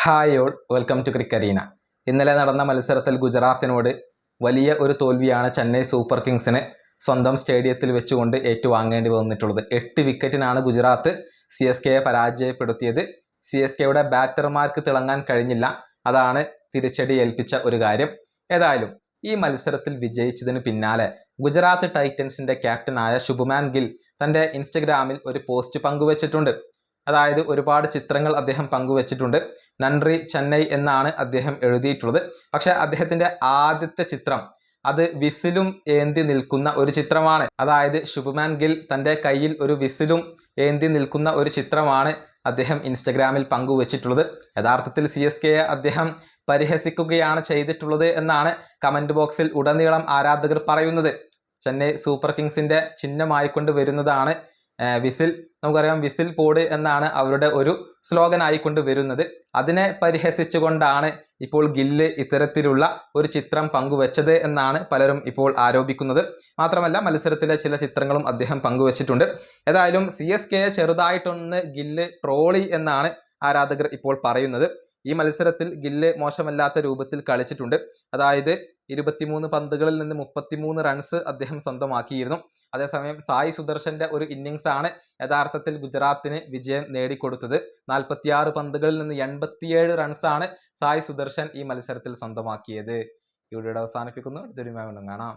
Hi all, welcome to Cricarena. ഇന്നലെ നടന്ന മത്സരത്തിൽ ഗുജറാത്തിനോട് വലിയ ഒരു തോൽവിയാണ് ചെന്നൈ സൂപ്പർ കിങ്സിന് സ്വന്തം സ്റ്റേഡിയത്തിൽ വെച്ചുകൊണ്ട് ഏറ്റുവാങ്ങേണ്ടി വന്നിട്ടുള്ളത്. 8 വിക്കറ്റിനാണ് ഗുജറാത്ത് CSKയെ പരാജയപ്പെടുത്തിയത്. CSKയുടെ ബാറ്റർമാർക്ക് തിളങ്ങാൻ കഴിഞ്ഞില്ല. അതാണ് തിരിച്ചടി ഏൽപ്പിച്ച ഒരു കാര്യം. ഏതായാലും ഈ മത്സരത്തിൽ വിജയിച്ചതിന് പിന്നാലെ ഗുജറാത്ത് ടൈറ്റൻസിന്റെ ക്യാപ്റ്റനായ ശുഭ്മാൻ ഗിൽ തൻ്റെ ഇൻസ്റ്റഗ്രാമിൽ ഒരു പോസ്റ്റ് പങ്കുവച്ചിട്ടുണ്ട്. അതായത് ഒരുപാട് ചിത്രങ്ങൾ അദ്ദേഹം പങ്കുവച്ചിട്ടുണ്ട്. നൻറി ചെന്നൈ എന്നാണ് അദ്ദേഹം എഴുതിയിട്ടുള്ളത്. പക്ഷെ അദ്ദേഹത്തിന്റെ ആദ്യത്തെ ചിത്രം അത് വിസിലും ഏന്തി നിൽക്കുന്ന ഒരു ചിത്രമാണ്. അതായത് ശുഭ്മാൻ ഗിൽ തൻ്റെ കയ്യിൽ ഒരു വിസിലും ഏന്തി നിൽക്കുന്ന ഒരു ചിത്രമാണ് അദ്ദേഹം ഇൻസ്റ്റഗ്രാമിൽ പങ്കുവച്ചിട്ടുള്ളത്. യഥാർത്ഥത്തിൽ CSKയെ അദ്ദേഹം പരിഹസിക്കുകയാണ് ചെയ്തിട്ടുള്ളത് എന്നാണ് കമന്റ് ബോക്സിൽ ഉടനീളം ആരാധകർ പറയുന്നത്. ചെന്നൈ സൂപ്പർ കിങ്സിന്റെ ചിഹ്നമായിക്കൊണ്ട് വരുന്നതാണ് വിസിൽ. നമുക്കറിയാം, വിസിൽ പോഡ് എന്നാണ് അവരുടെ ഒരു സ്ലോഗൻ ആയിക്കൊണ്ട് വരുന്നത്. അതിനെ പരിഹസിച്ചുകൊണ്ടാണ് ഇപ്പോൾ ഗില്ല് ഇത്തരത്തിലുള്ള ഒരു ചിത്രം പങ്കുവച്ചത് എന്നാണ് പലരും ഇപ്പോൾ ആരോപിക്കുന്നത്. മാത്രമല്ല, മത്സരത്തിലെ ചില ചിത്രങ്ങളും അദ്ദേഹം പങ്കുവച്ചിട്ടുണ്ട്. ഏതായാലും CSKയെ ചെറുതായിട്ടൊന്ന് ഗില്ല് ട്രോളി എന്നാണ് ആരാധകർ ഇപ്പോൾ പറയുന്നത്. ഈ മത്സരത്തിൽ ഗില്ല് മോശമല്ലാത്ത രൂപത്തിൽ കളിച്ചിട്ടുണ്ട്. അതായത് 23 പന്തുകളിൽ നിന്ന് 33 റൺസ് അദ്ദേഹം സ്വന്തമാക്കിയിരുന്നു. അതേസമയം സായി സുദർശന്റെ ഒരു ഇന്നിങ്സ് ആണ് യഥാർത്ഥത്തിൽ ഗുജറാത്തിന് വിജയം നേടിക്കൊടുത്തത്. 46 പന്തുകളിൽ നിന്ന് 87 റൺസാണ് സായി സുദർശൻ ഈ മത്സരത്തിൽ സ്വന്തമാക്കിയത്. ഇവിടെ അവസാനിപ്പിക്കുന്നു. അടുത്തൊരു കാണാം.